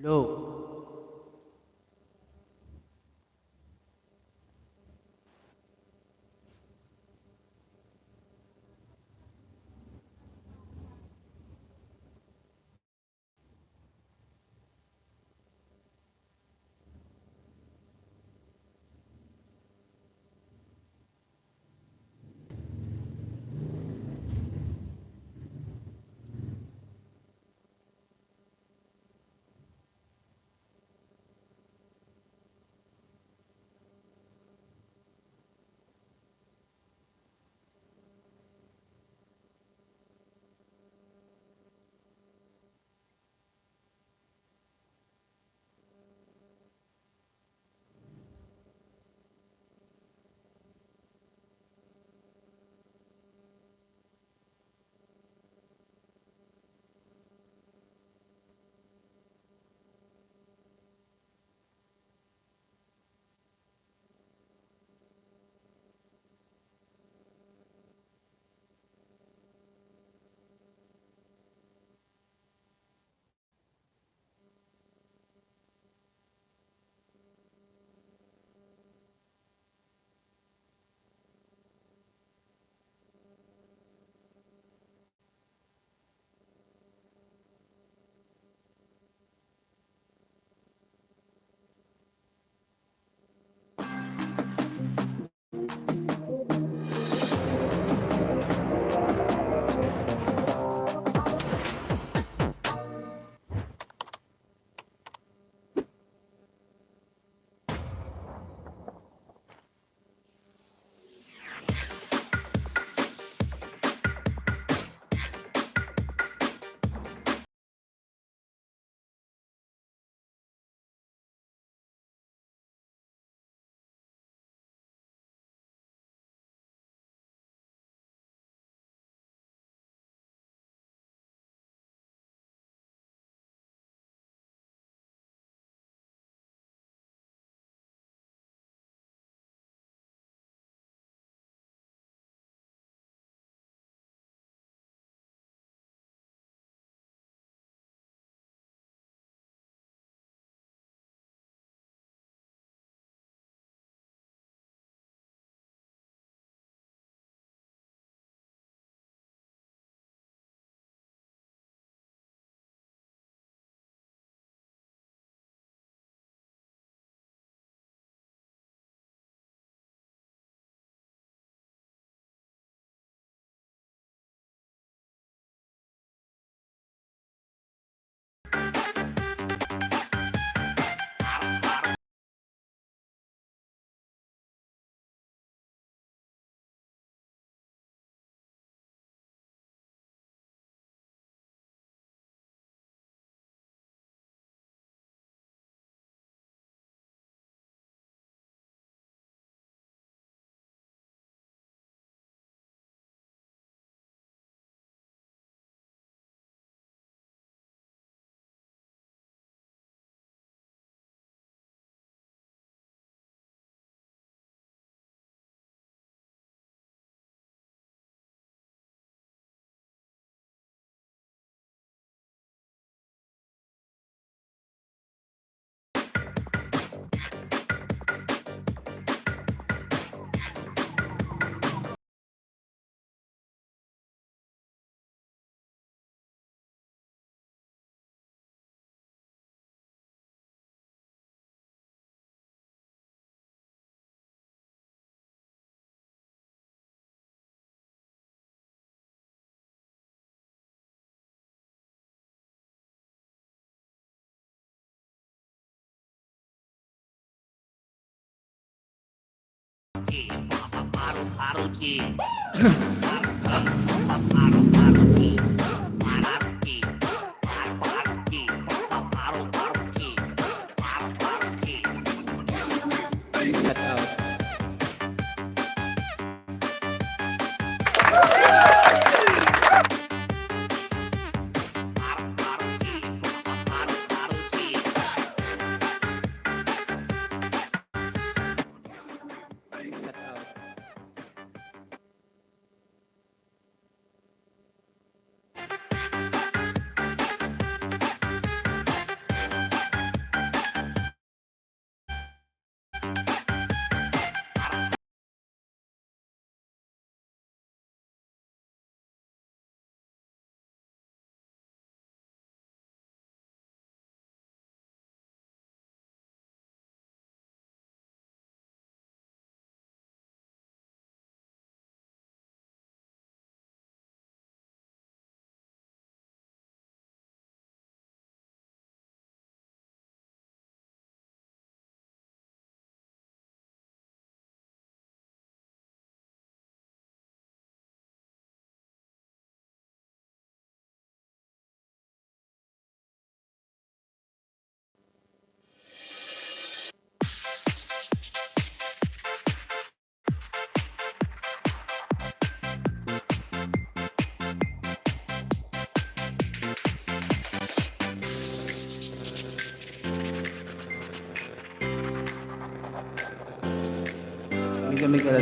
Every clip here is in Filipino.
Hello. Cut out. Cut out. chemical.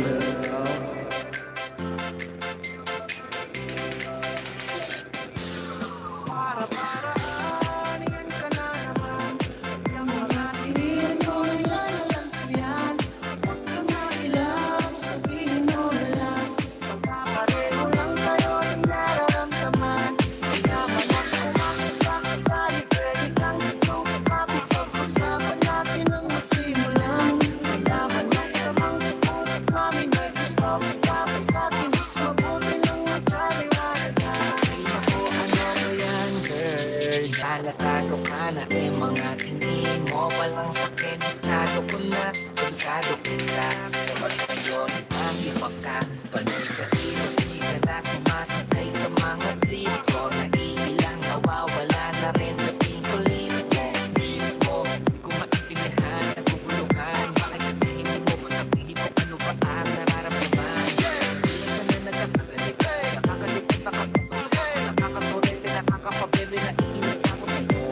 Talatado ka na mga tingin mo walang sakit, estado ko na, kabisado kita. Kapag ngayon, ang iba ka, panay ka dito, di ka na sumasakay sa mga trip ko. Naiilang nawawala na rin, dating kulit mo mismo. Di ko maintindihan, naguguluhan, bakit kasi hindi mo pa sabihin mo ano ba ang nararamdaman. Minsan na nagkakalit, nakakalipit, nakapagod, nakakatorente, nakakapabebe, naiinis na ako sa'yo.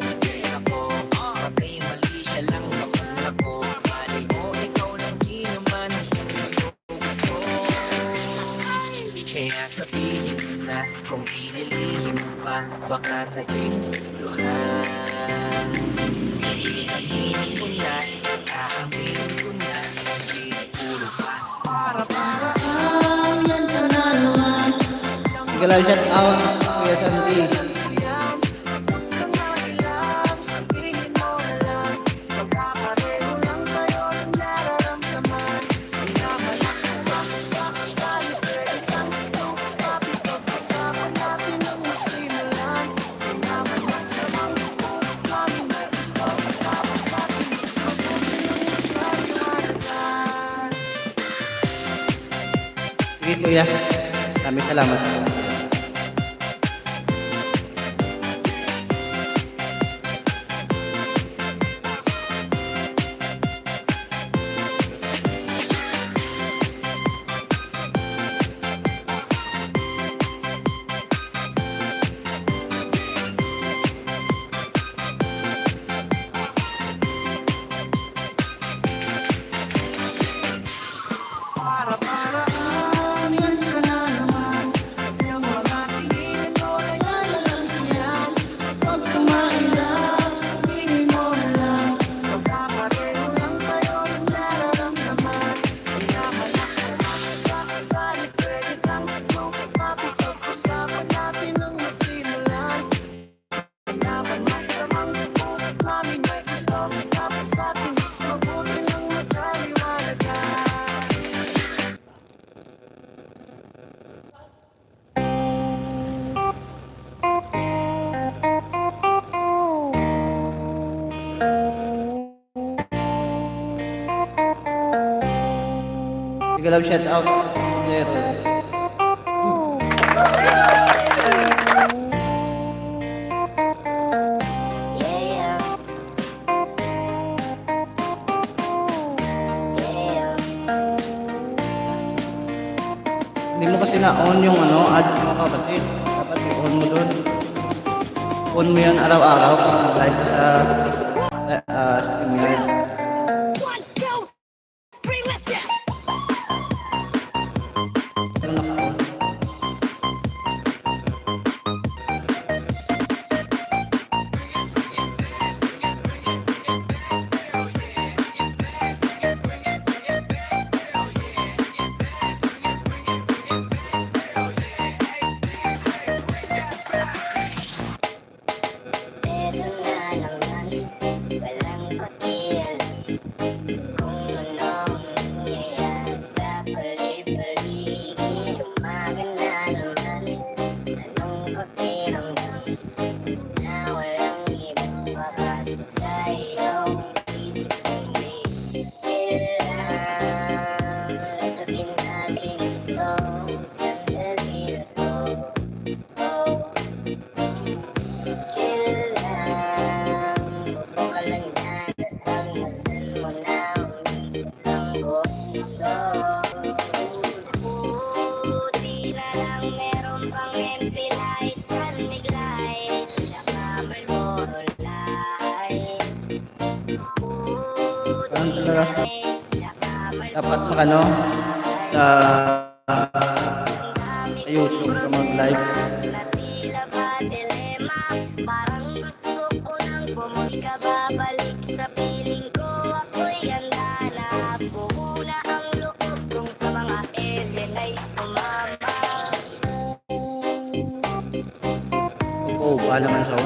Ako, patay mali siya lang naman ako. Malay mo, ikaw lang di naman ang siyang gusto. Kaya sabihin mo na kung ililihim mo pa, baka naging luhan. Aminin ko na, aaminin ko na, hindi puro pa. Galaw shout out Kuya Sandy. Sige Kuya, maraming salamat. Galaw shout out Byaherang. Hindi mo kasi na-on yung ads mo kapatid. Dapat i-on mo dun. On mo yan araw-araw kung nag-live ka sa StreamYard. Yung naka-on. Dapat magano sa YouTube ka mag-live. Na tila ba dilema? Parang gusto ko nang bumalik ka babalik sa piling ko. Ako'y handa na puhuna ang loob kong sa mga alien ay sumama. Oo, paano man sa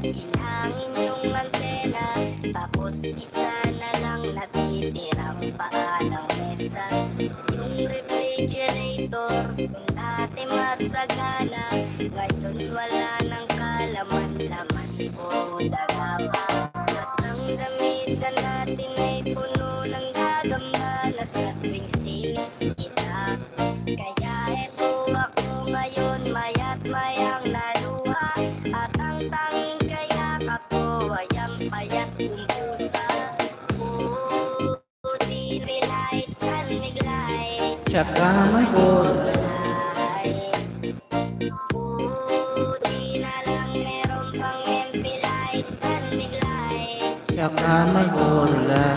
Inhangin yung antena, tapos isa na lang natitirang paa ng mesa. Yung refrigerator, kung dati masagana, ngayon wala nang kalaman-laman, puro daga pa. At ang damitan natin ay puno ng gagamba na sa tuwing sinis kita. Kaya eto ako ngayon, maya't mayang naluha, at ang tanging kayakap ko ay ang payat kong pusa. Puti may lights and may lights, tsaka may ball. buti na lang meron pang MP lights and may lights. Tsaka may bola.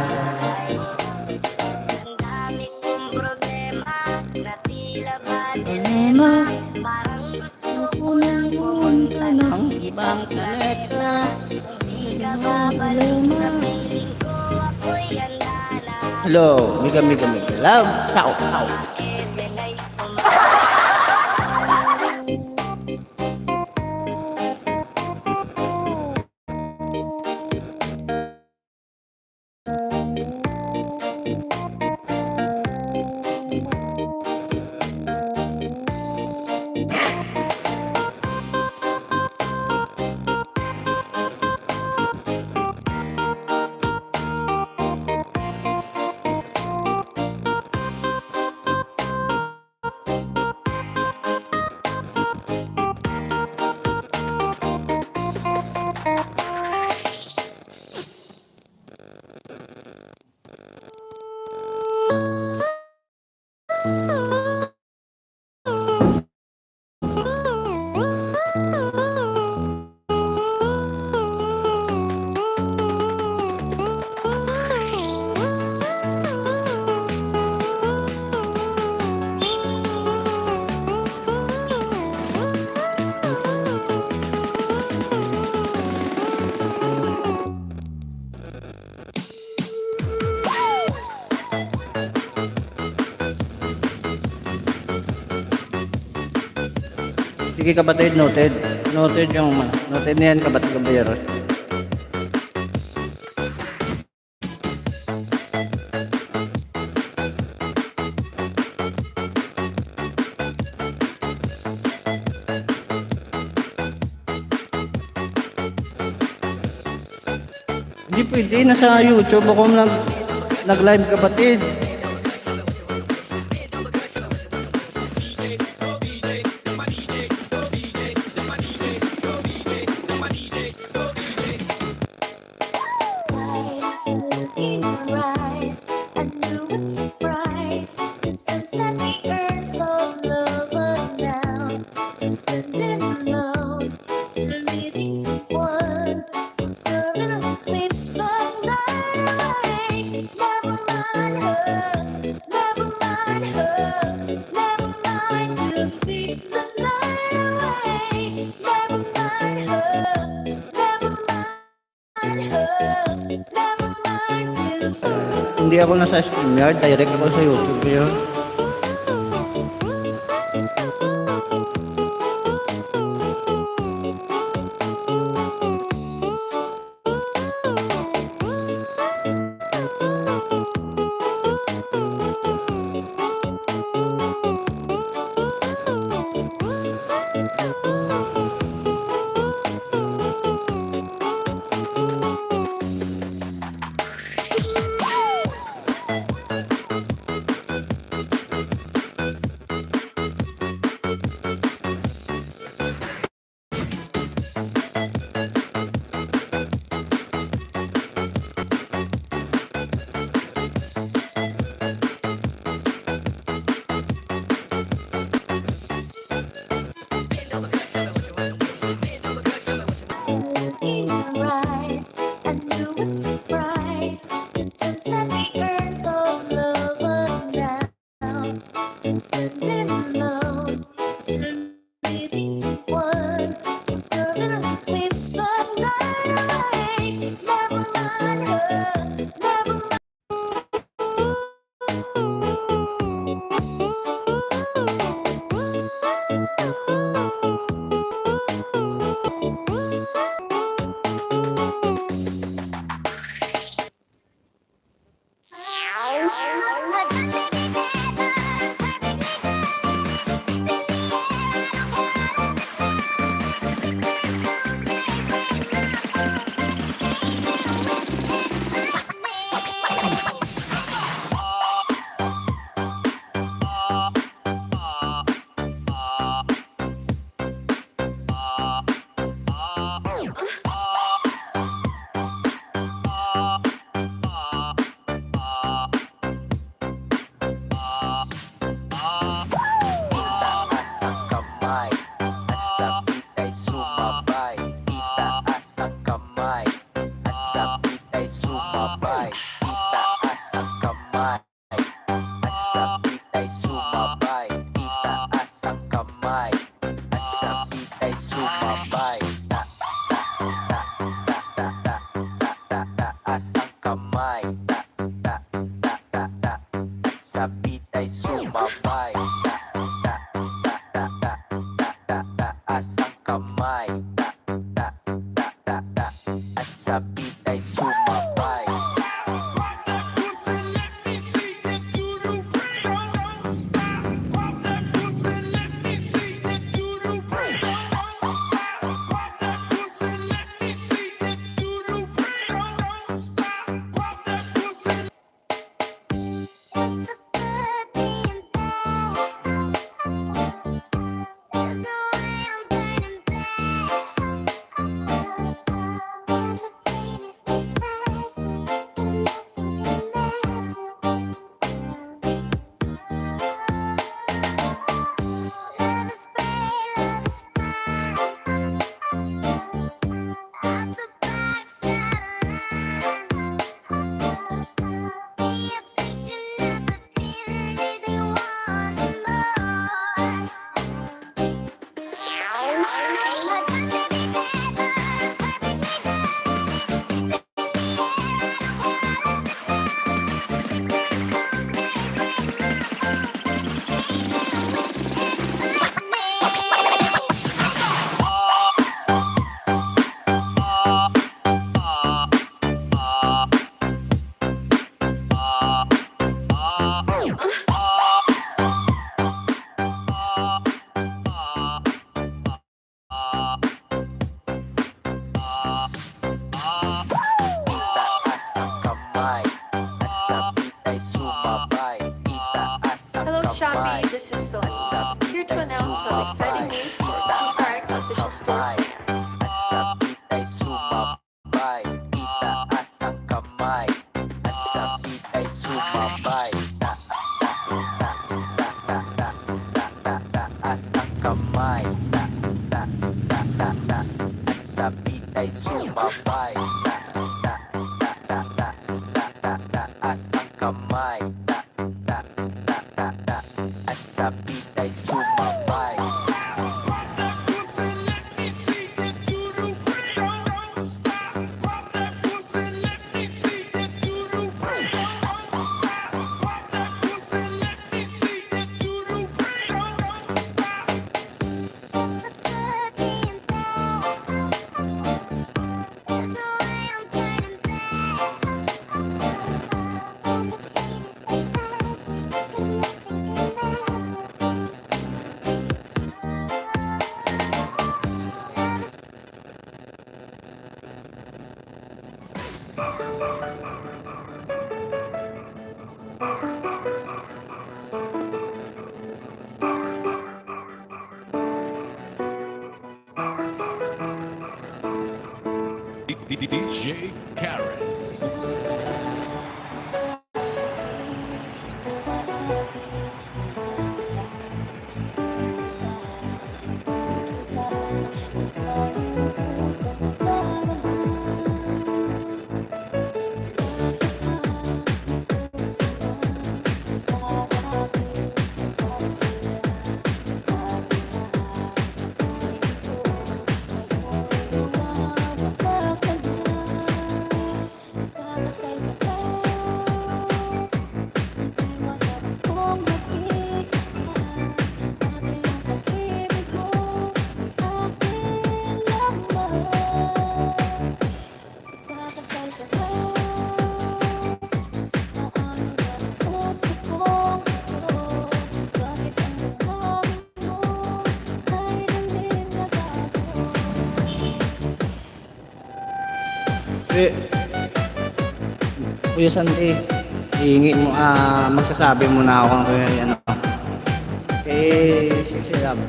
Ang dami kong problema na tila ba Problema, parang gusto ko nang pumunta ng ibang planeta. kung di ka babalik sa piling ko, ako'y handa na. Hello, mega love, shout out. Alien ay Sige kapatid, noted. Noted yung noted na yan kapatid ng Byaherang. Hindi pwede, nasa YouTube ako nag-live kapatid. in your eyes, a new surprise. The sunset burns all over now. I'm standing alone, still needing someone who's serving us with the night away. Never mind her, never mind her, never mind you sleep the night away. Never mind her, never mind her, never mind. Hindi ako nasa StreamYard, direct ako sa YouTube yun. In your eyes, I knew with surprise the times that burns of love around. Sitting alone, sitting reading someone, observing her sweet the night away. Never mind her, never mind. Itaas ang kamay at sabit ay sumabay. Itaas ang kamay at sabit ay sumabay. Itaas ang kamay at sabit ay sumabay. Itaas ang kamay at sabit ay sumabay. Taas ang kamay. Sabit ay sumabay. Taas ang kamay. At sabit ay sumabay. Itaas ang kamay at sabit ay sumabay. Itaas ang Hello kamay Shopee, this is Sonia. at sabit Here to ay announce some exciting sumabay. news for Itaas Kusark's ang official store kamay plans. at sabit ay sumabay. Itaas ang kamay at sabit ay sumabay. Taas ang kamay at sabit ay sumabay. Taas ang kamay at sabit ay sumabay. DJ Karen. Eh, Kuya Santi, hihingi mo, magsasabi mo na ako ng ano. Sexy love.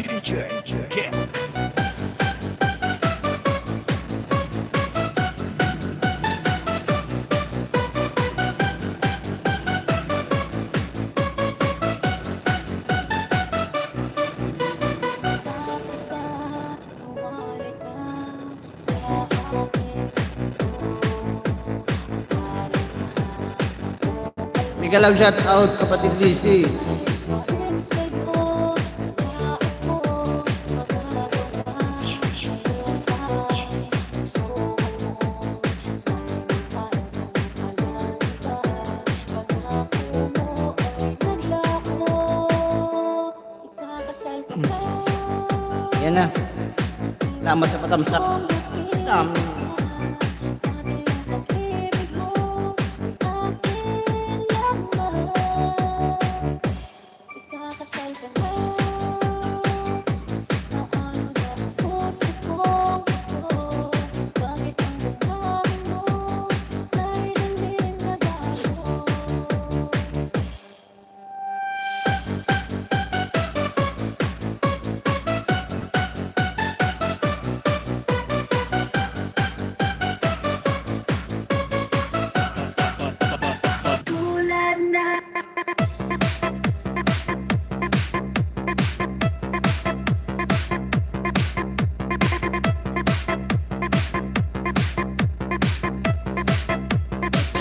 DJ Karen. Mega love shout out kapatid DC. Yan na. Salamat sa patamsak. Dami.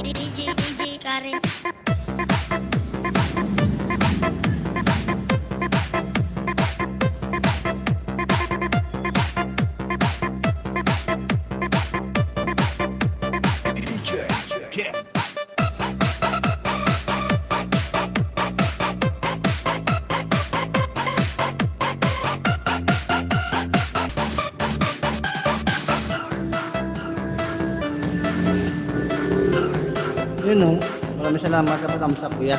DJ Karen. DJ Karen. Yun o. Maraming salamat sa patamsak, kuya.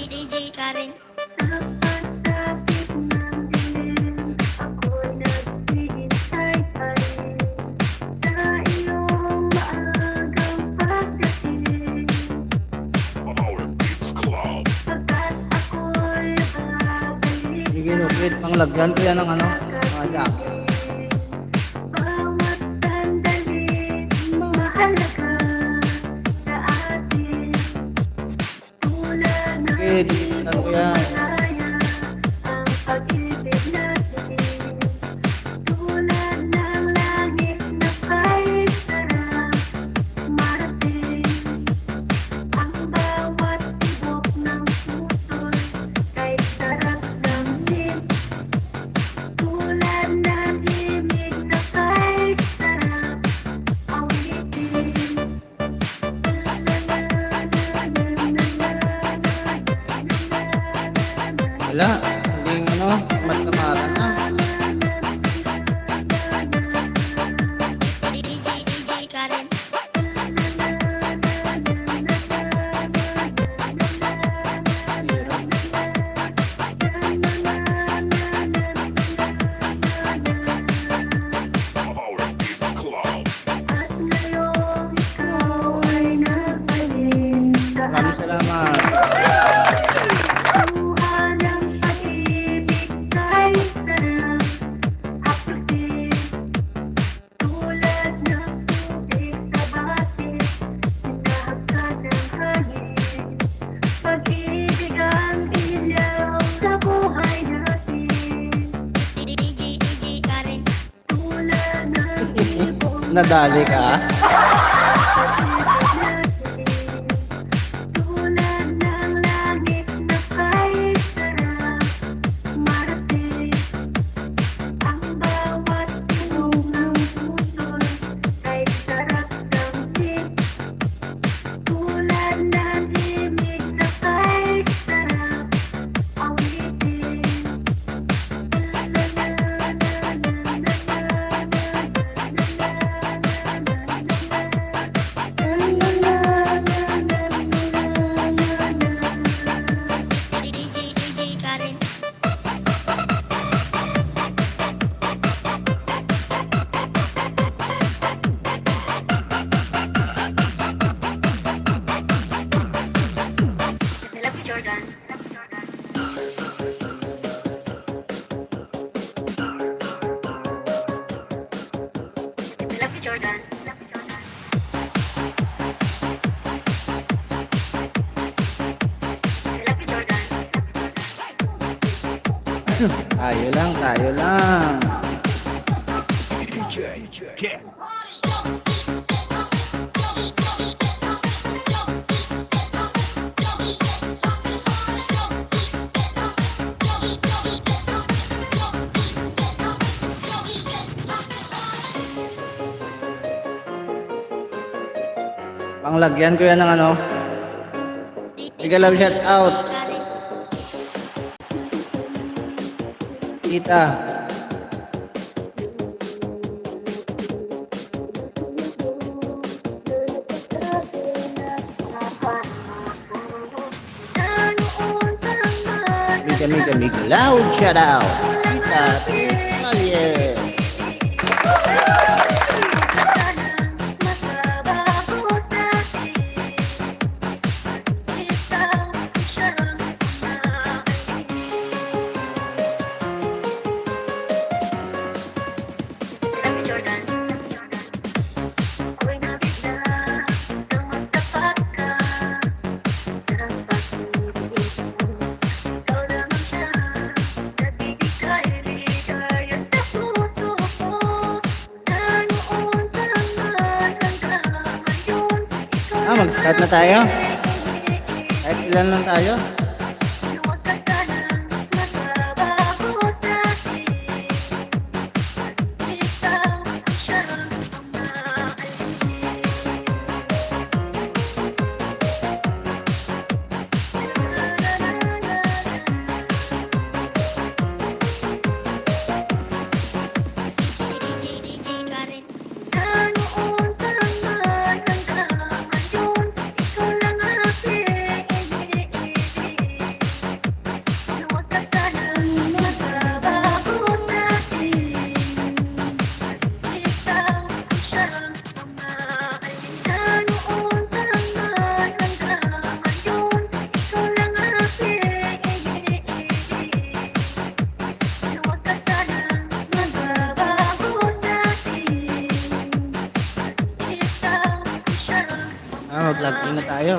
DJ Karen. Our Beats Club. Sige, no, wait, panglagyan ko yan ng ano, mga jacket. Sige, dikitan ko yan. Wala, hindi ano, matamaran na. DJ Karen. Hirap. Nadali ka? Tulad ng langit na may sarap marating. Ang bawat inom ng puso'y ay sarap damhin. Tulad ng himig na may sarap awitin. DJ Karen. I love you, Jordan. I love you, Jordan. I love you, Jordan. Tayo lang, tayo lang. DJ, get. Panglagyan ko yan ng ano. Mega love shout out. Karen. Tita. Mega loud shout out. Tita. Australia. Mag-start na tayo. Kahit ilan lang tayo. DJ Karen. Mag-log in na tayo.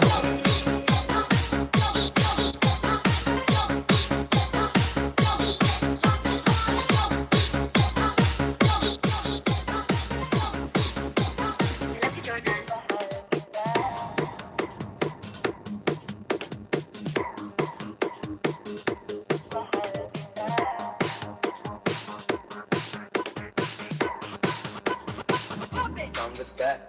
Down with that.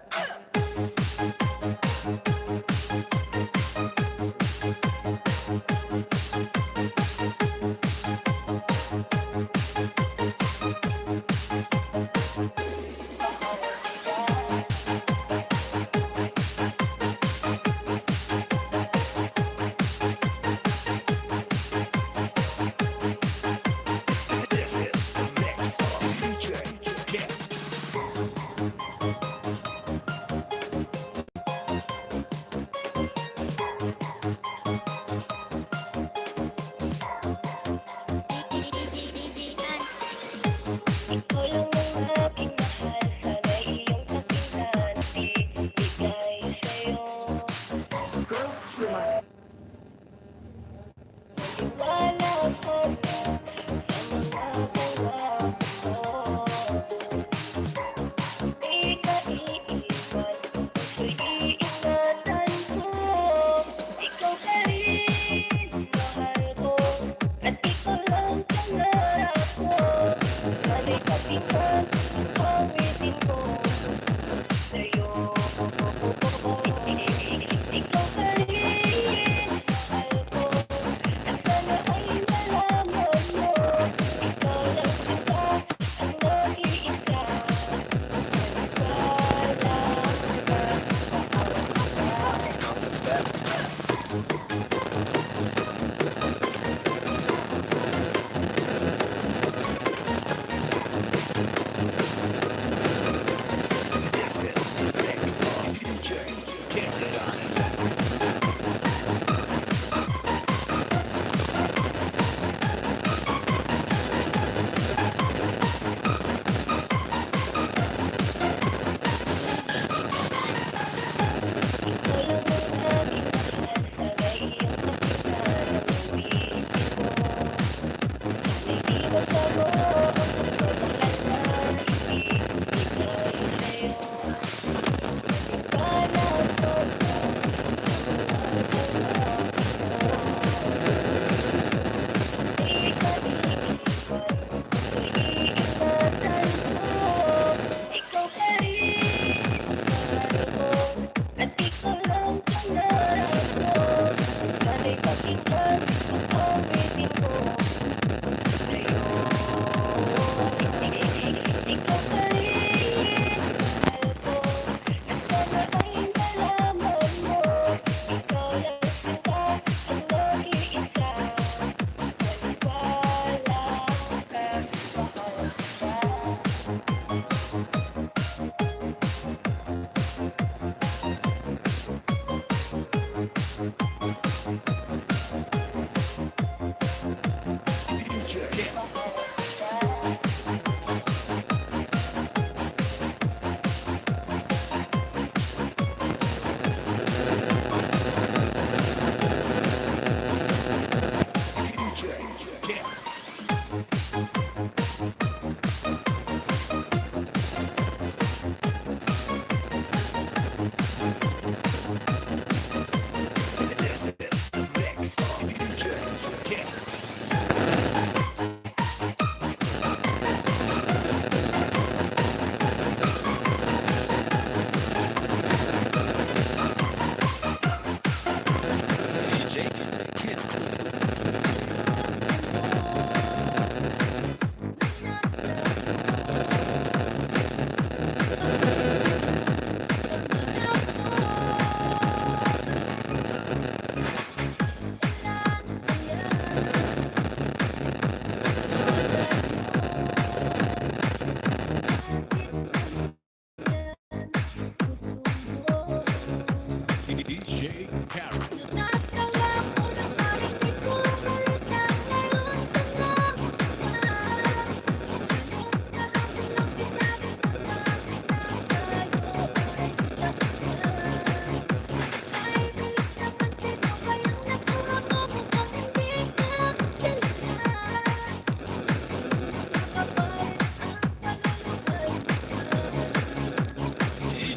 DJ Karen.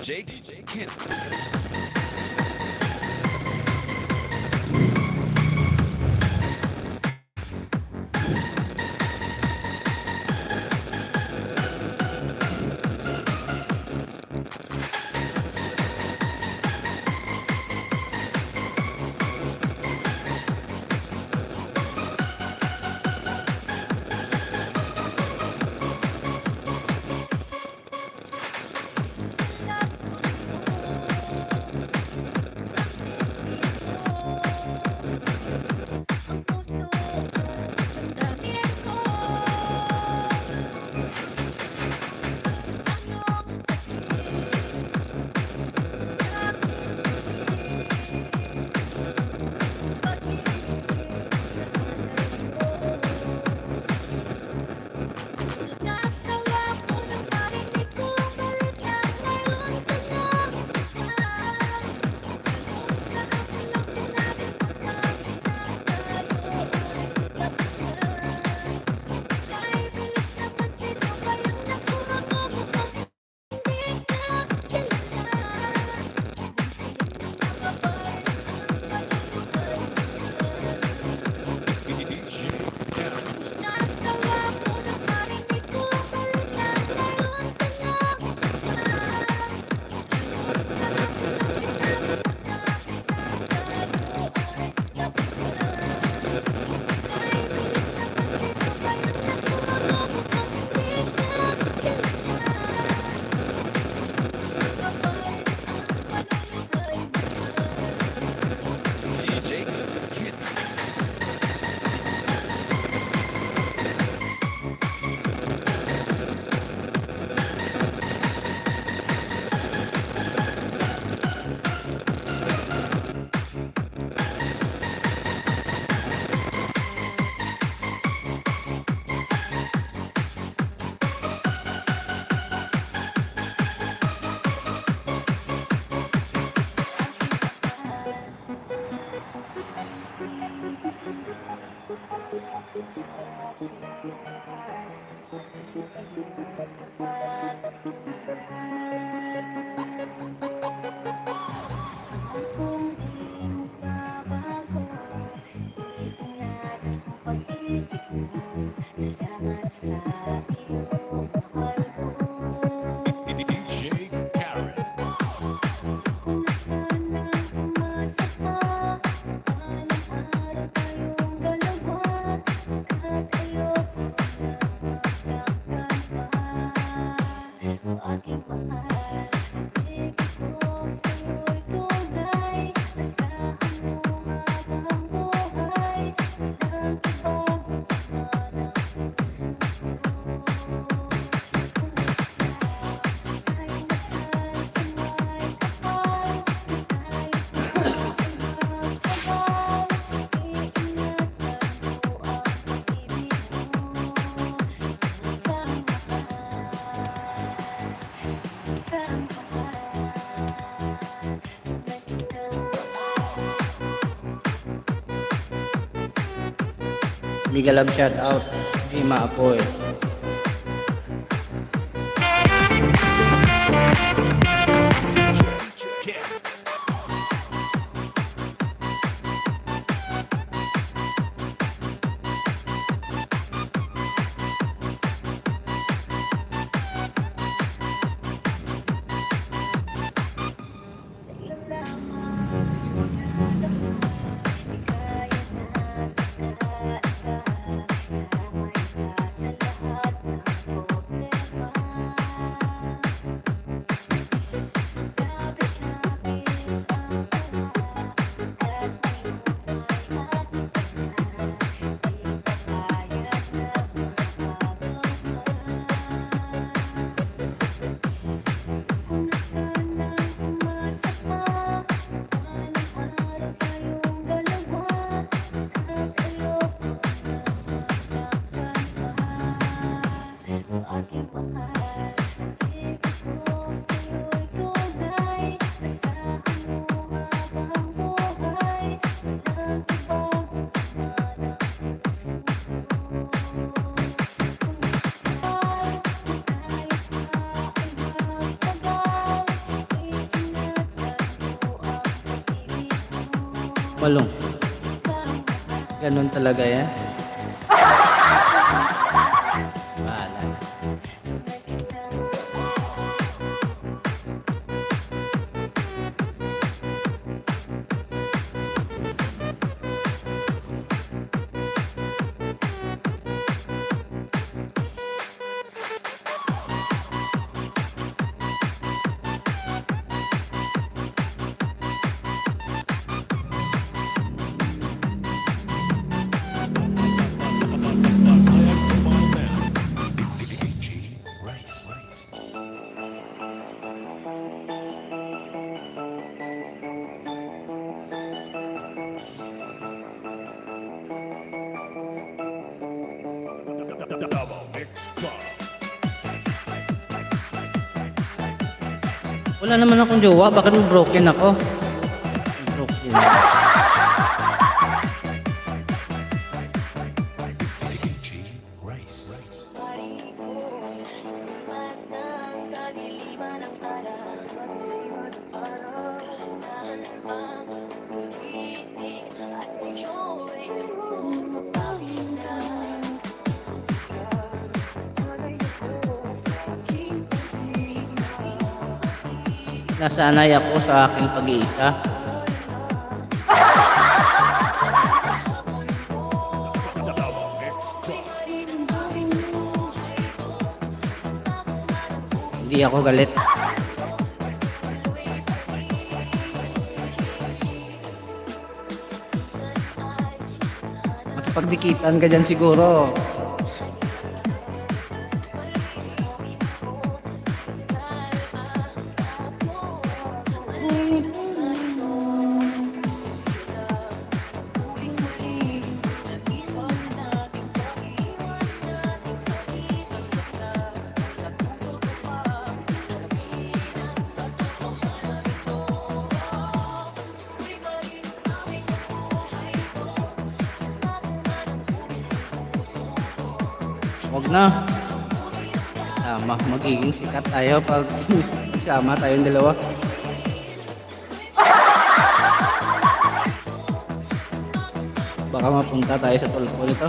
DJ Kid. DJ Karen. Mega love shout out. Ima Apoy. Sa'yo lamang alam ko, di kaya na may ka sa lahat ng problema. Labis-labis ang tawa at ayun ay ating na di papayag na magpapagawa. Kung nasana'y umasa pa, balang araw tayong dalawa, at ayoko na masaktan pa. O aking mahal, pag-ibig ko sa'yo'y tunay, asahan mo habang buhay, walang ibang laman ang puso ko. Walong. Ganun talaga yan. Bahala. Double mix club. Wala naman akong jowa. Bakit mo broken ako? Broken. Nasanay ako sa aking pag-iisa. Double mix club. Hindi ako galit. Makipagdikitan ka dyan siguro. Huwag na. Sama, magiging sikat tayo pag sama tayong dalawa. Baka mapunta tayo sa tulpo nito.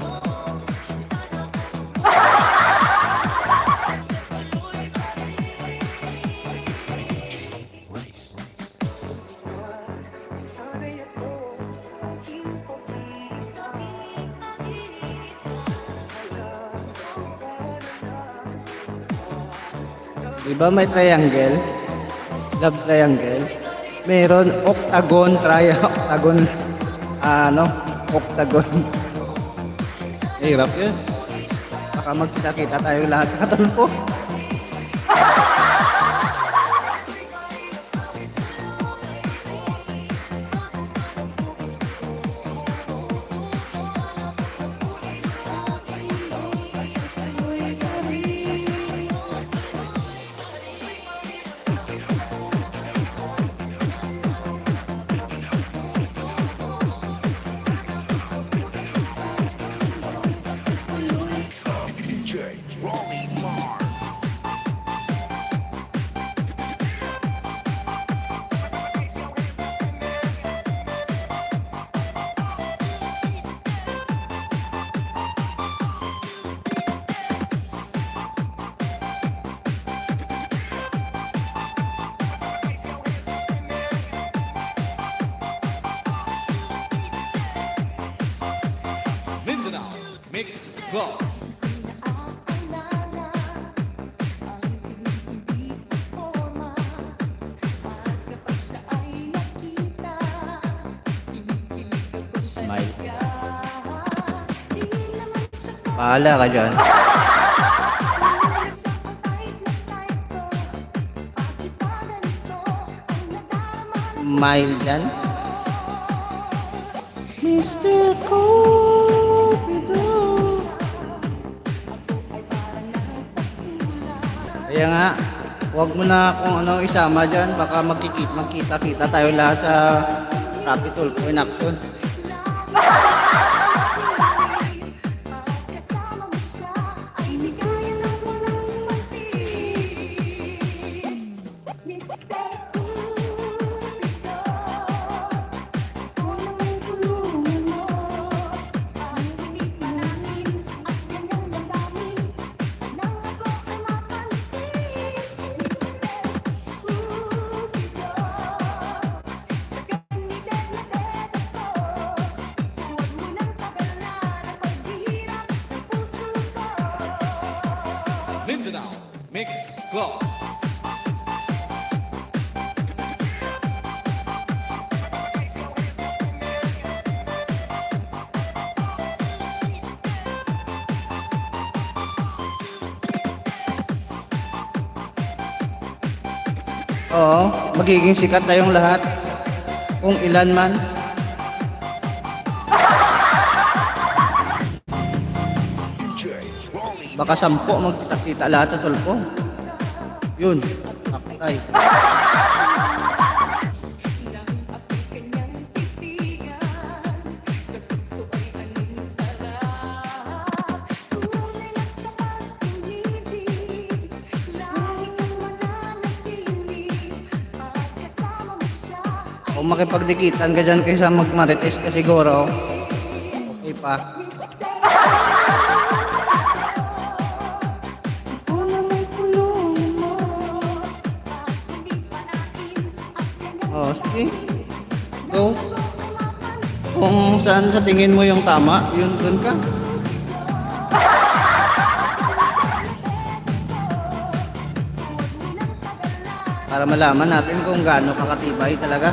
Diba may triangle? Love triangle. Meron octagon, octagon, octagon. Hirap yun. Baka magkita-kita tayo lahat sa katulpo. Club. Naaalala ang ibig forma at kapag siya ay nakita, kinikilig ako siya Smile. niya. Di naman siya sa Pahala ka dyan. siya ang kahit na type ko. Bakit ba ganito ang nadarama ng Smile dyan. Mr. Cupido. Kaya nga, huwag mo na kung ano isama dyan. Baka magkita-kita tayo lahat sa Capitol ko in action. kasama mo siya ay bigayan ng walang mantis. Mr. Cupido, ako naman tulungan mo ang gumipa namin at kanyang damdamin nang ako ay mapansin. Mr. Cupido, sa kanilid na dedo ko, huwag mo nang pagalan ang paghihirap ng puso ko. Mindanao Mix Club. Oo, magiging sikat tayong lahat. Kung ilan man. Baka 10 magkita-kita lahat sa tulpo. Yun, patay. Nang ako'y kanyang titigan, sa puso ay anong sarap. Tunay na kapag-ibig, lagi kang mananatili. At kasama mo siya ay Kung makipagdikitan ka dyan kaysa magmarites ka siguro, okay pa. ako naman tulungan mo. At gumipa natin at kanyang Oh, sige. Go. Kung saan sa tingin mo yung tama, yun dun ka. Para malaman natin kung gaano kakatibay talaga.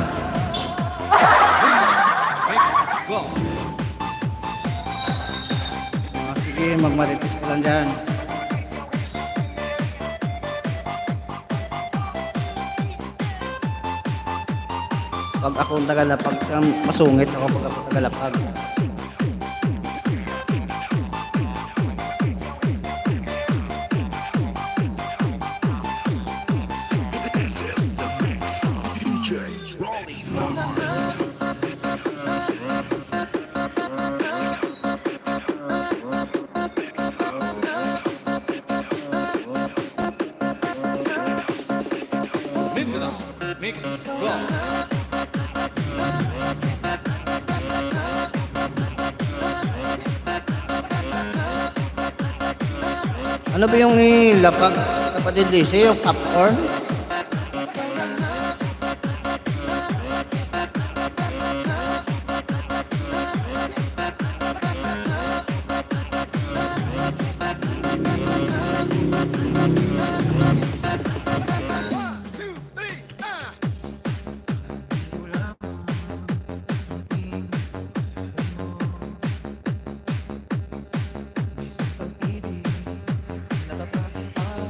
Mix Club. Oh, sige, magmarites ka lang dyan. Pag ako ang tagalapag, siya masungit ako pag ako tagalapag. Mindanao Mix Club. Ano ba yung nilapag, kapatid Lizzy, yung popcorn?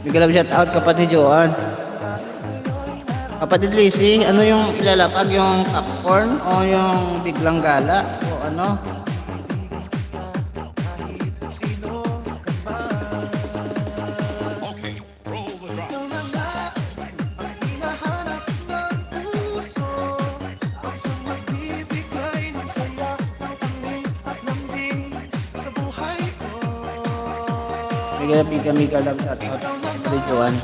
Bigla shout out kapatid Joan. Kapatid Lizzy, ano yung ilalapag, yung popcorn o yung biglang gala o ano? Okay, roll the drop. Bigla lang shout out kapatid Joan.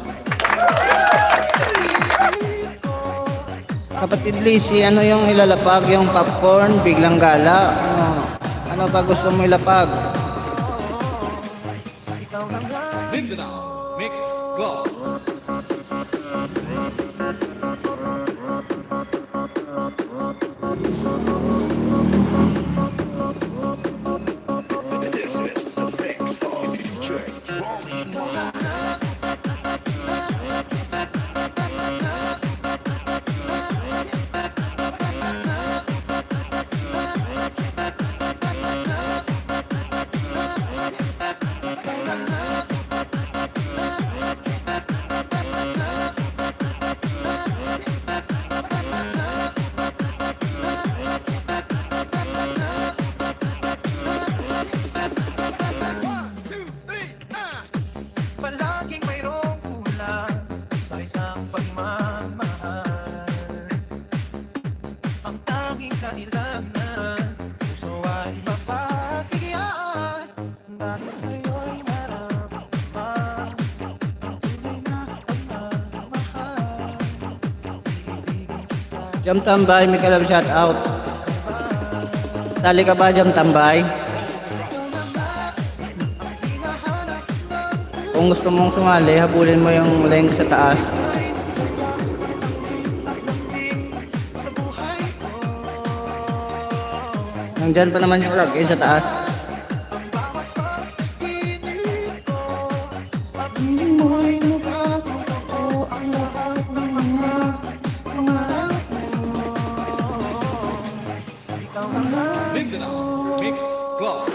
Kapatid Lizzy, ano yung ilalapag, yung popcorn, biglang gala? Ano ba gusto mo ilapag? Mindanao Mix Club. This is the mix Jam Tambay, may kalab shout out. Sali ka ba, Jam Tambay? Kung gusto mong sumali, habulin mo yung link sa taas. Nandyan pa naman yung login sa taas. Mindanao. Mix. Go.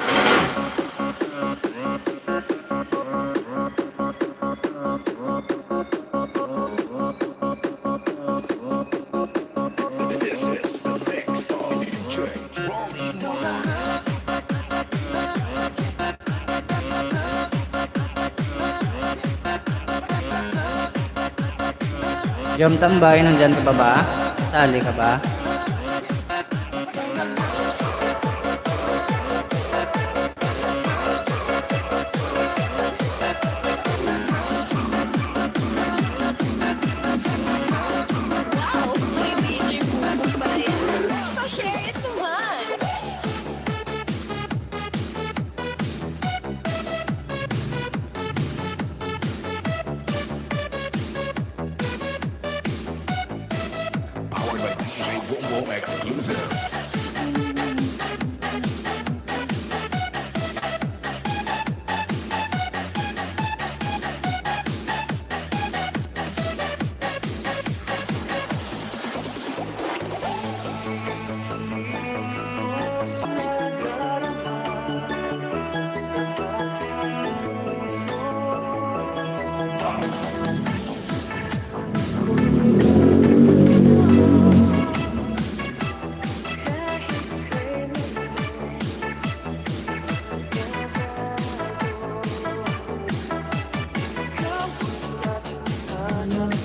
Jam Tambay, nandyan ka pa ba? Sali ka ba? Pa-share it naman! Powered by DJ Boom Exclusive.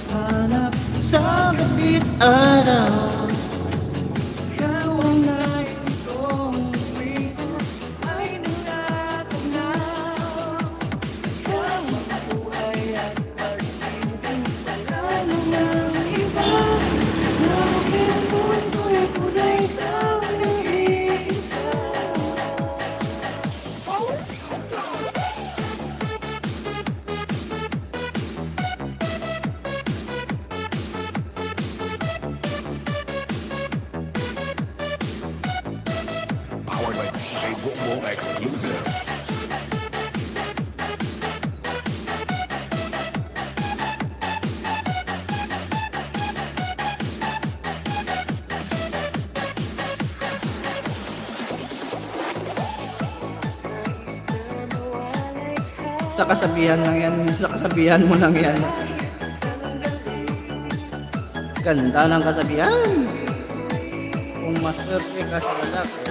Hanap sa kapit araw. Ikaw ang nais kong iwihan ay nangatanaw. Ikaw ang buhay at pag-ibig, wala namang iba. Bakit puso'y tunay ikaw nag-iisa? Powered by DJ Boom Exclusive. Sa kasabihan lang yan. Sa kasabihan mo lang yan. Ganda ng kasabihan. Kung maswerte ka sa lalaki,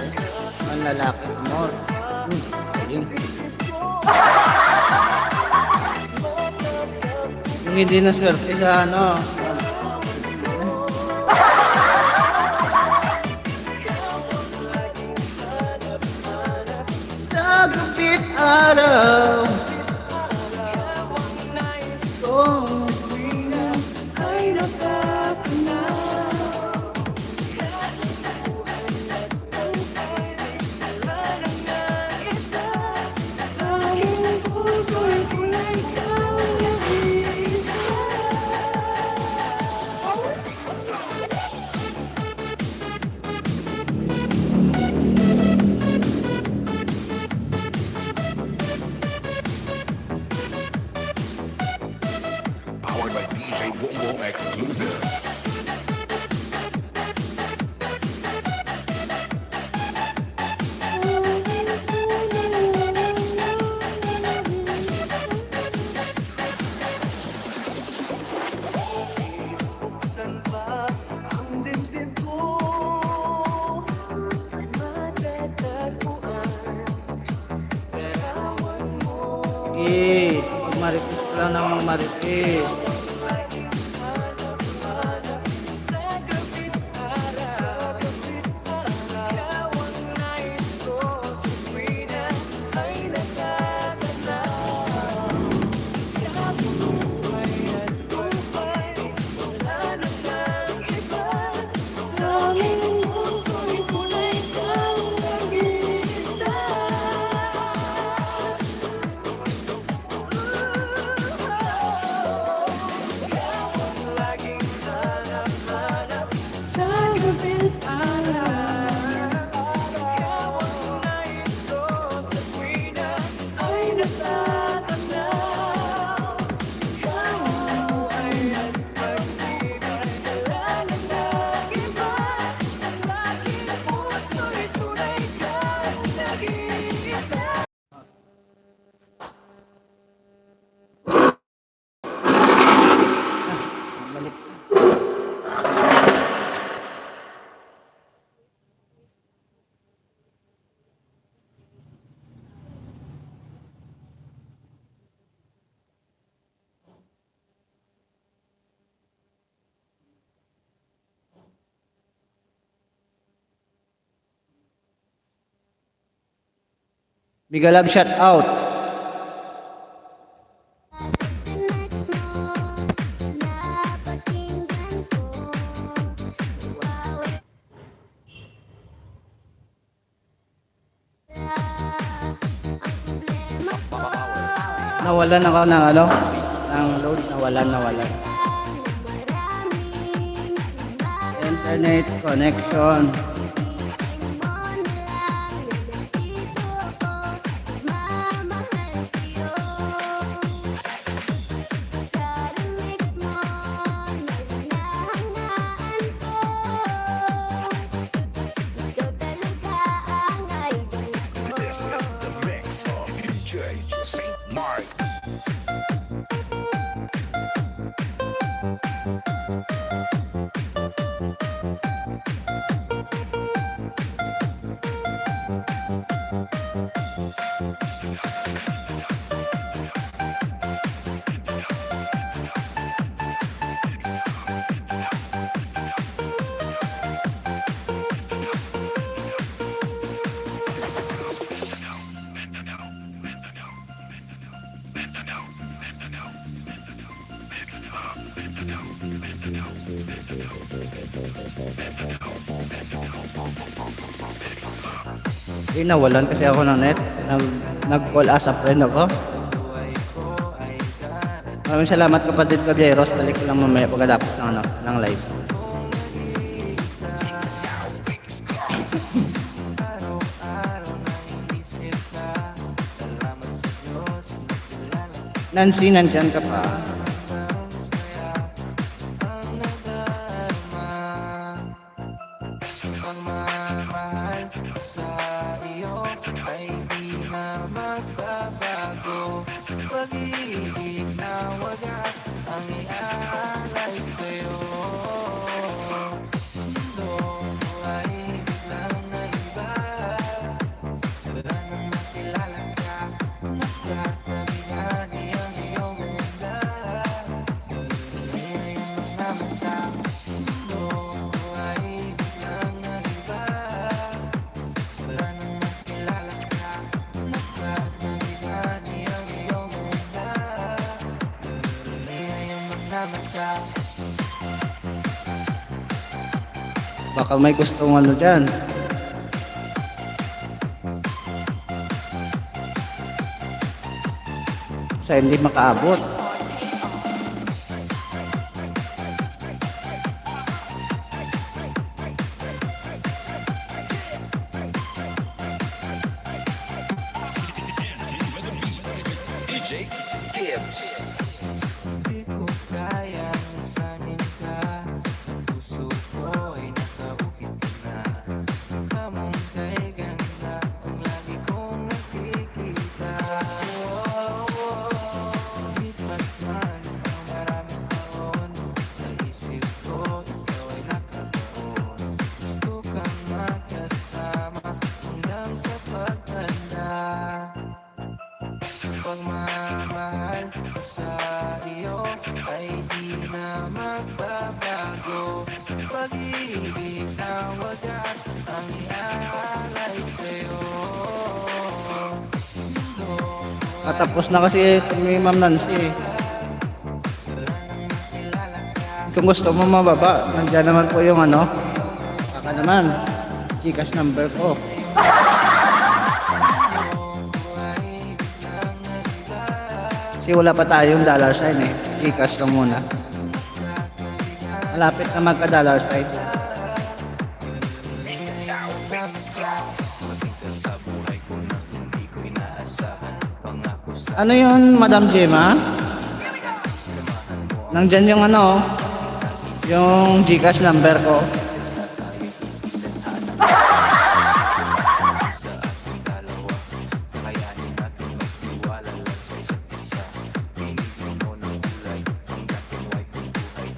ang lalaki more. Galing. Kung hindi na swerte sa ano, sa gupit araw, kung ay nakapanaw. Powered by DJ Boom Exclusive. Marites ko lang ng marites. Big love shout out. Nawalan ako ng ano, ng load, nawalan. Internet connection. This is the mix of DJ Saint Mark. Nawalan kasi ako ng net. Nag-call as a friend ako. Maraming salamat kapatid ko, Byaherang. Balik ko lang mamaya pagkatapos ng, ano, ng live. Nancy, nandyan ka pa. Baka may gustong ano dyan. Sa hindi makaabot. DJ Gibbs. Tapos na kasi may Ma'am Nancy. Kung gusto mo mababa, nandiyan naman po yung ano. Saka naman, Gcash number ko. Kasi wala pa tayong dollar sign eh. Gcash lang muna. Malapit na magka-dollar sign. Ano yun, Madam Gemma? Nandyan yung ano, yung Gcash number ko.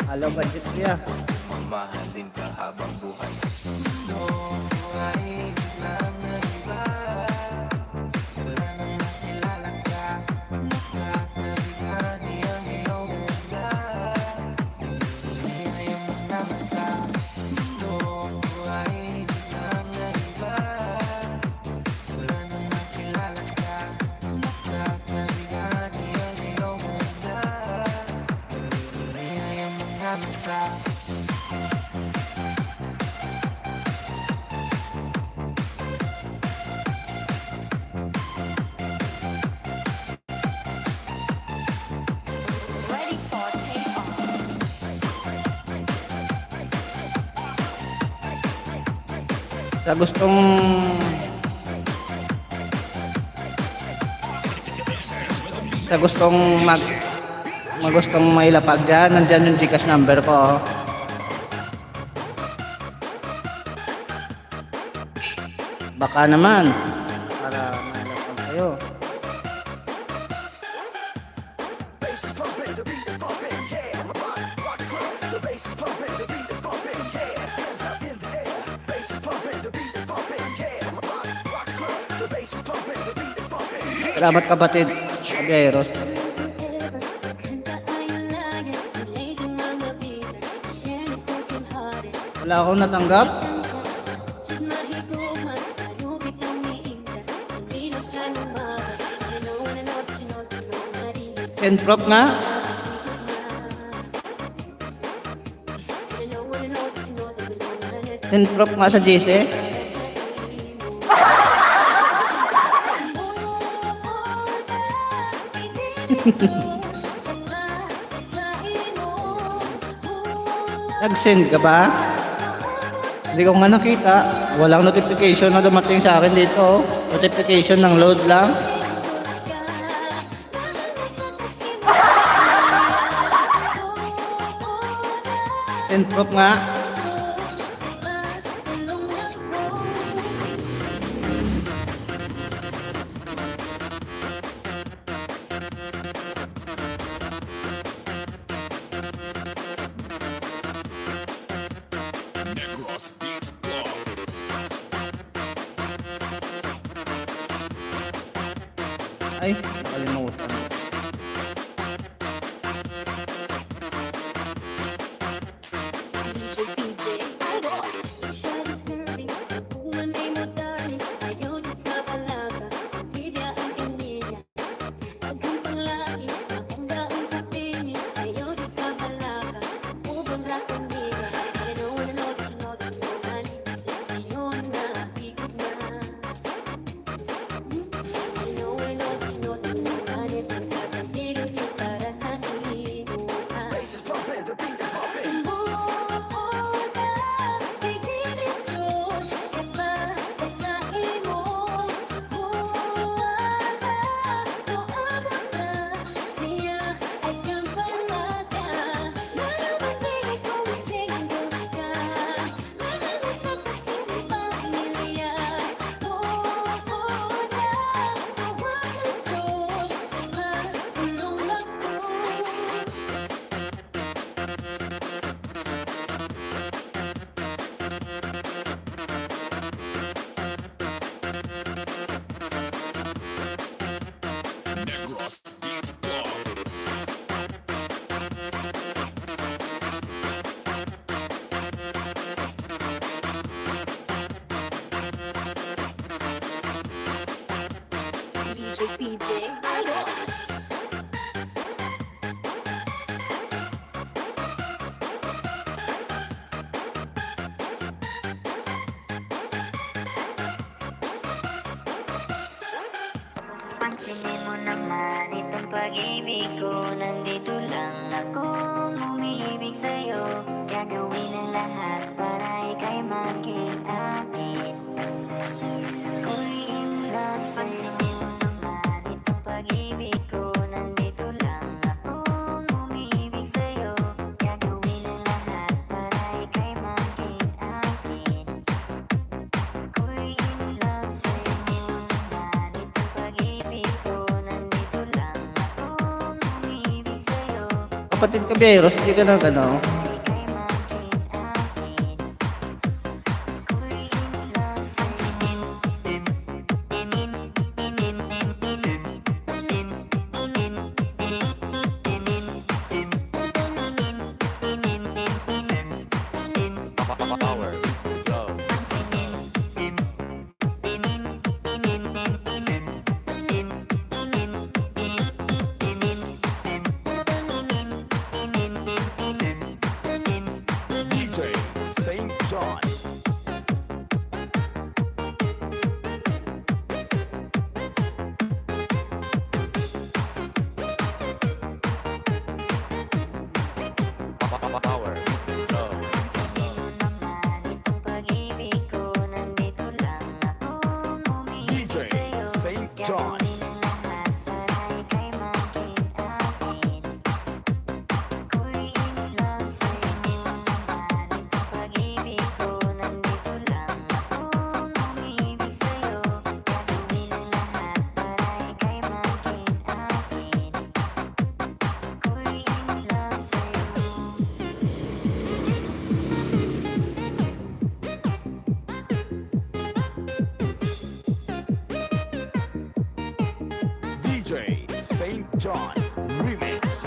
Hello, budget kuya. Mamahalin ka habang buhay. Ready for takeoff. Sa gustong sa gustong magustong mailapag dyan, nandyan yung Gcash number ko. Baka naman para mailapag kayo. Salamat kapatid, Byaherang. Wala akong natanggap. Send prop nga. Send prop nga sa GC. Nag-send ka ba? Hindi ko nga nakita. Walang notification na dumating sa akin dito. Notification ng load lang. Send prop nga. Negros Beats Club. Ay, nakalimutan. DJ PJ, idol. Negros Beats Club. DJ PJ, idol. Pansinin mo naman itong pag-ibig ko. Nandito lang ako, umiibig sa'yo. Gagawin ang lahat para ika'y maging akin. Ako'y in love sa'yo. Pansinin mo naman itong pag-ibig ko. Nandito lang ako, umiibig sa'yo. Gagawin ang lahat para ika'y maging akin. Ako'y in love sa'yo. Pansinin mo naman itong pag-ibig ko. Nandito lang ako, umiibig sa'yo. Kapatid ka, Byaherang, hindi ka na gano'n. Ika'y maging akin. Ako'y in love sa'yo. Power Beats Club. St. John Remix.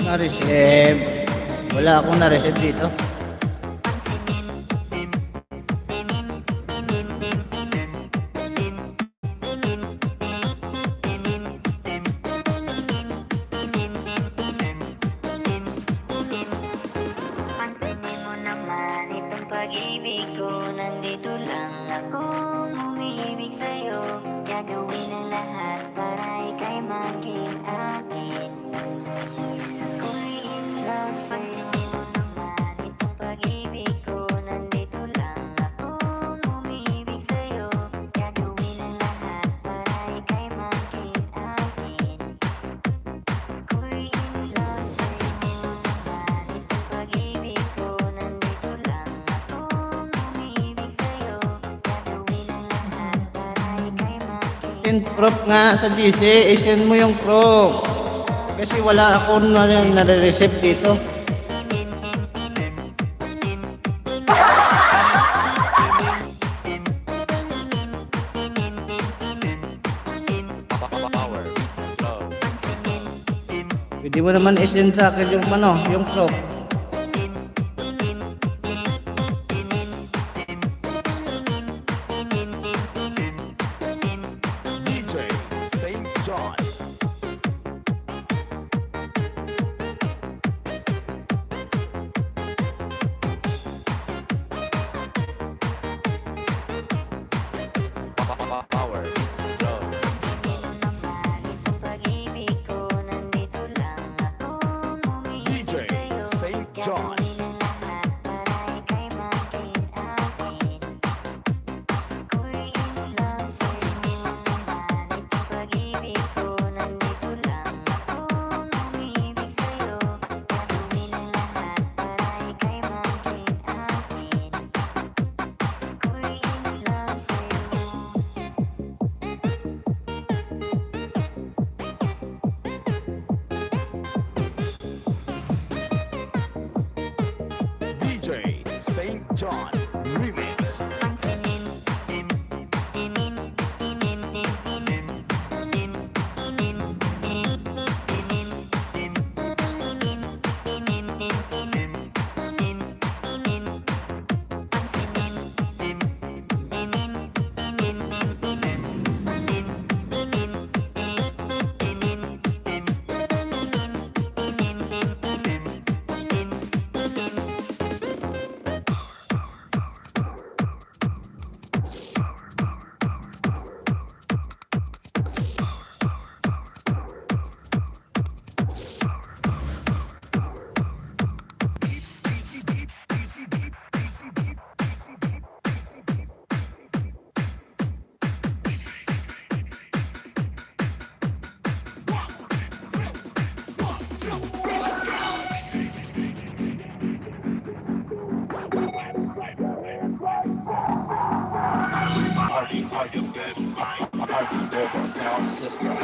Na-receive. Wala akong na-receive dito. Pansinin mo naman itong pag-ibig ko. Nandito lang akong umiibig sa'yo. Gagawin ang lahat para ika'y maging akin. Ako'y in love sa'yo. Pansinin mo naman itong pag-ibig ko. Nandito lang akong umiibig sa'yo. Gagawin ang lahat para ika'y maging akin. Ako'y in love sa'yo. Itong pag-ibig ko, nandito lang akong umiibig sa'yo. Gagawin ang lahat para ika'y maging Send proof nga sa GC. I-send mo yung proof. Kasi wala akong na-receive dito. Power Beats Love. Pwede mo naman i-send sa akin yung yung proof. DJ St. John. Power Beats Love. Itong pag-ibig ko, nandito lang akong umiibig DJ sa'yo. St. John. Gagawin ang lahat para ika'y maging akin. Ako'y in love sa'yo. Itong pag-ibig ko, nandito lang akong umiibig sa'yo. Gagawin ang lahat para ika'y maging akin. Ako'y in love sa'yo. DJ St. John Remix. Sound system.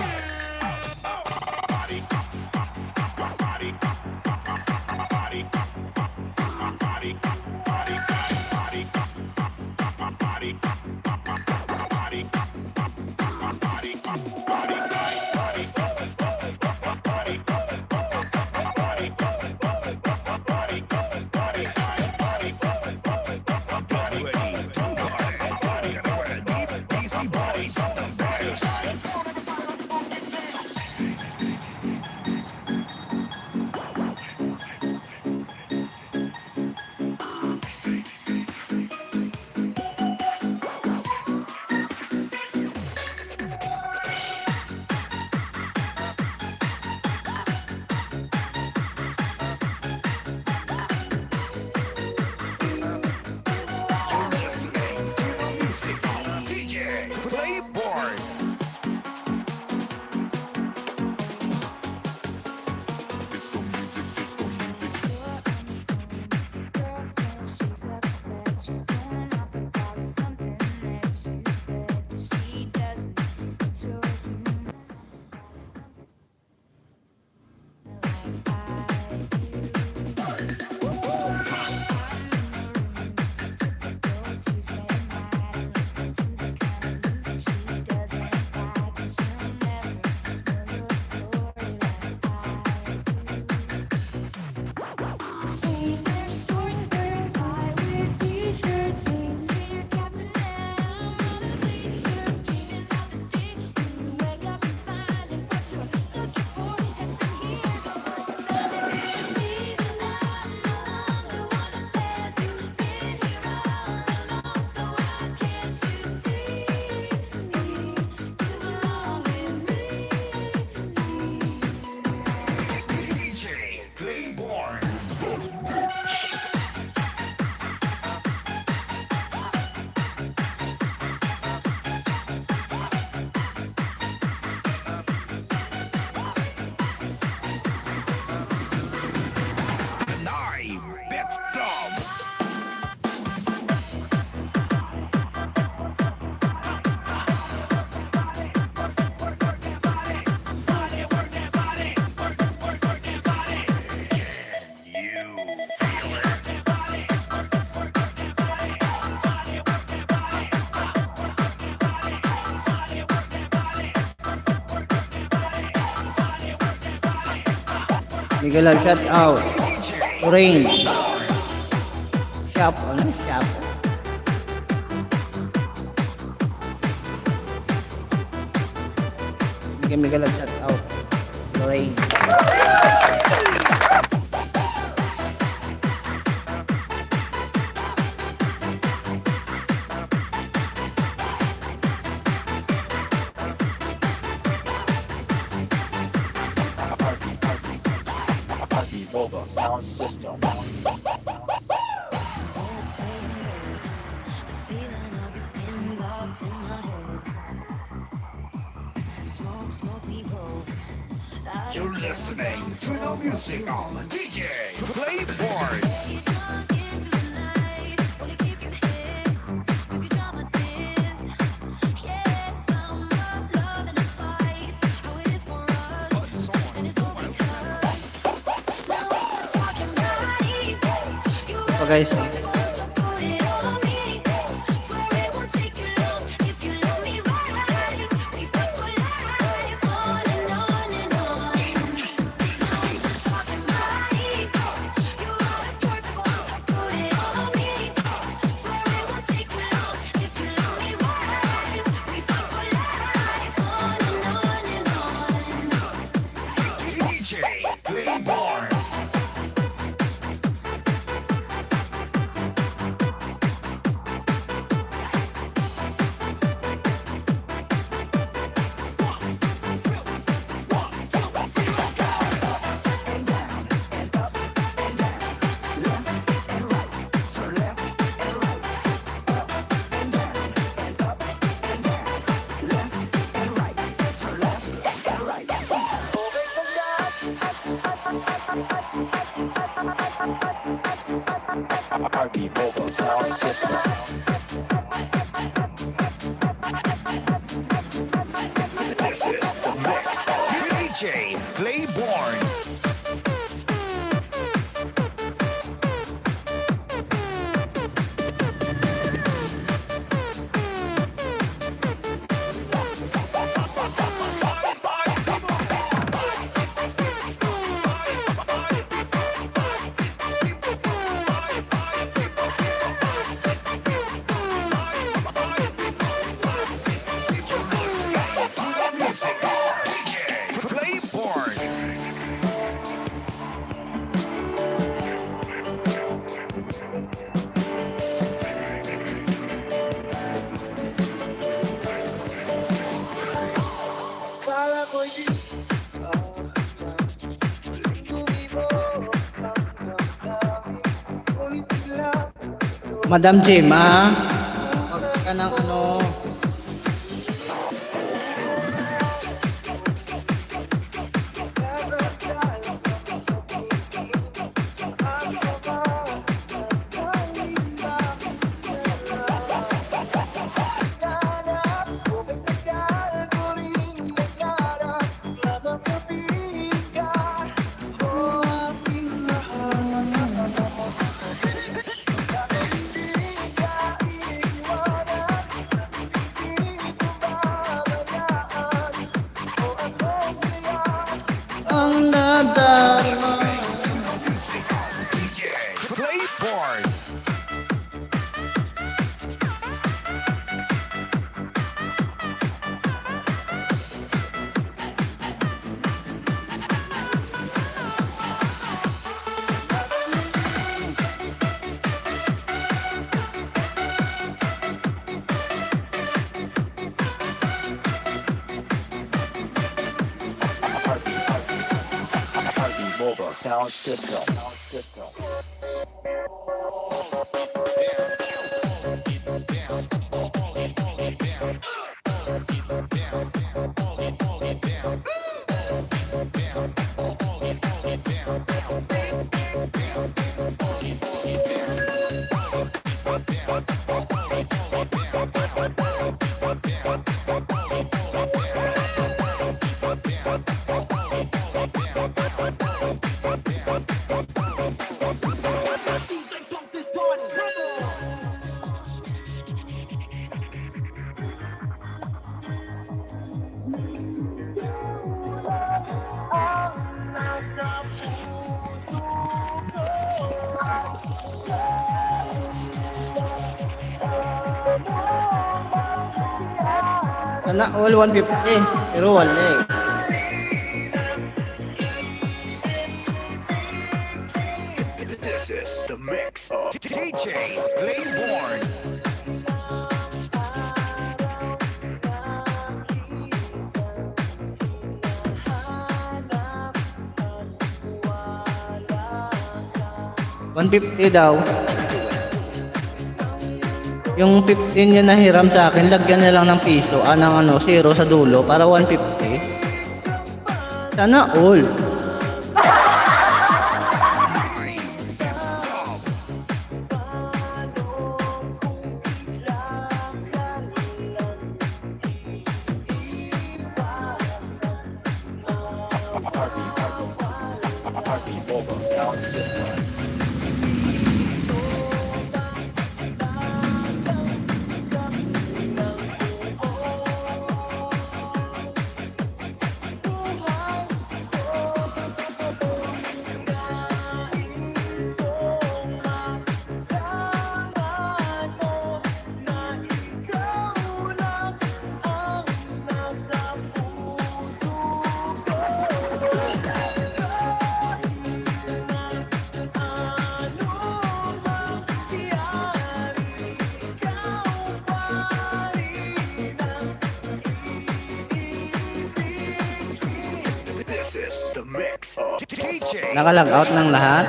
Miguel shout out. Rain. Shop, ano? Shop. Miguel shout out. Rain. Party Mobile Sound System. You're listening to the music on DJ Playboard. So guys, DJ Playboard. Party Mobile Sound System. This is the mix. DJ Playboard. Playboard. Madam Jim, ha? Wag ka ng ano. Ang nadarama. DJ Playboard. Party Mobile Sound System. Sana all 150. Pero wala eh. This is the mix of DJ Playborn. $150 daw. Yung 15 yun na hiram sa akin, lagyan na lang ng piso, ng ano, zero sa dulo para 150. Sana all. Sound system. This is the mix of DJ. Nakalag out ng lahat.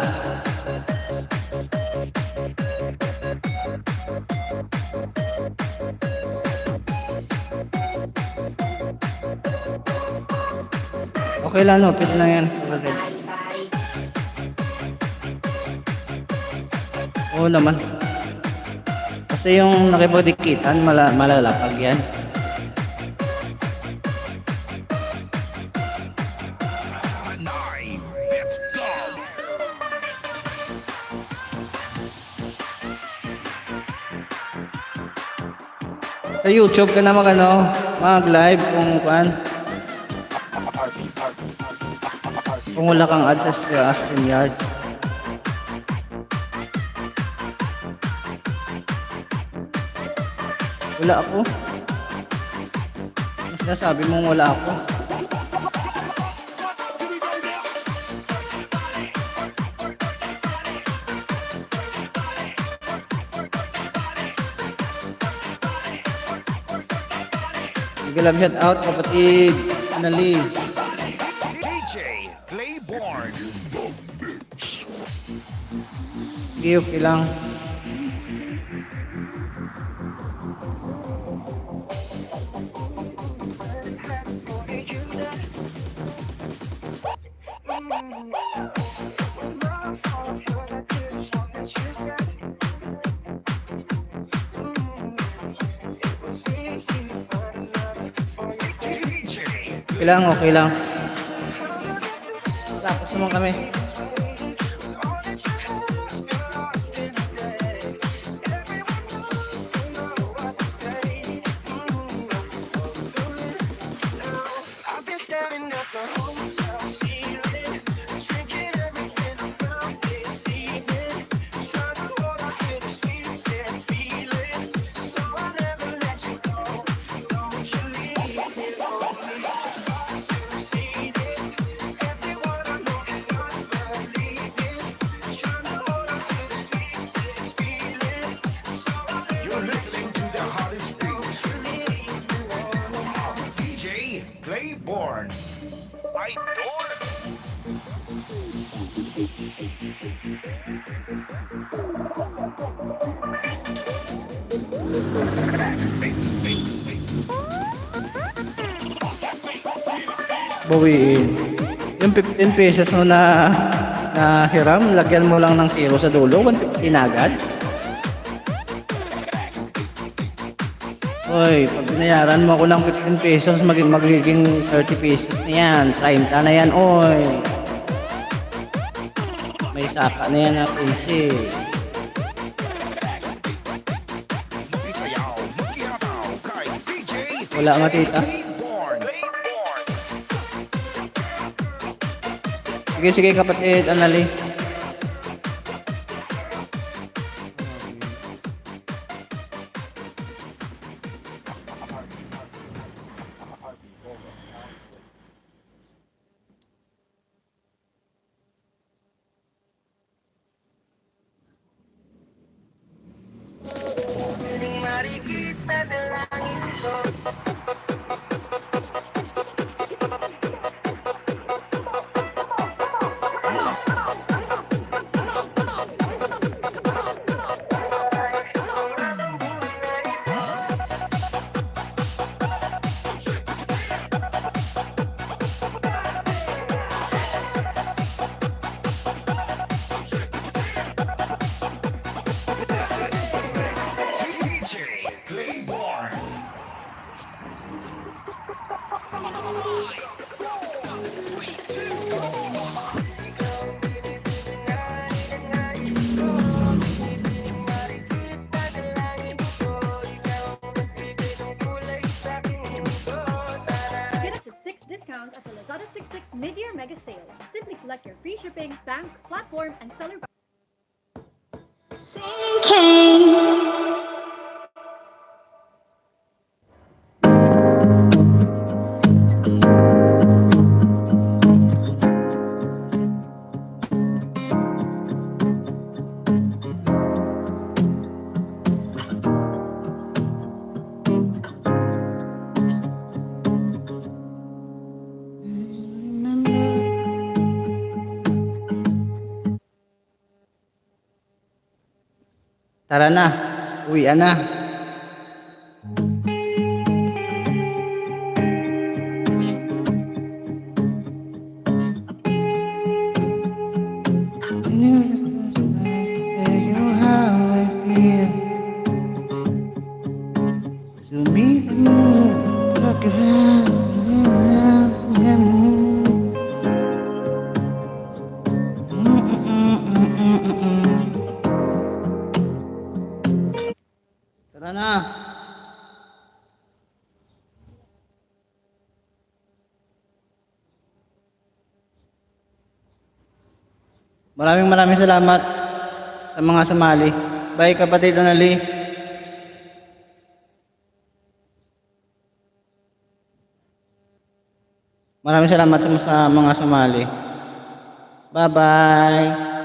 Okay lang, no? Pwede lang yan. Oo naman. Kasi yung nakipagdikitan, malalapag yan. Let's go. Sa YouTube ka na mag-live kung wala kang address sa StreamYard. Wala ako. Mas nasabi mong wala ako. Sige lang, shout out kapatid Anali. DJ Playborn. Sige, okay lang. Okay lang. Tapos naman kami. You're listening to the hottest beat. DJ Playborn. Idol. Bawiin. Yung 15 pesos mo na hiram, lagyan mo lang ng zero sa dulo, 150 na agad. Oy, pag binayaran mo ako ng 15 pesos, magiging 30 pesos na yan. 30 na yan, oy. May saka na yan na PC. Isayaw, makihabaw kay DJ Wala makita. Playborn. Sige, sige kapatid, Anali. marikit na dalangin ko. DJ Claymore. Get up to 6 discounts at the Lazada 66 mid-year mega sale. Simply collect your free shipping, bank, platform, and seller Tara na, uwian na. Tara na. Maraming salamat sa mga sumali. Bye kapatid Anali. Maraming salamat sa mga sumali. Bye-bye.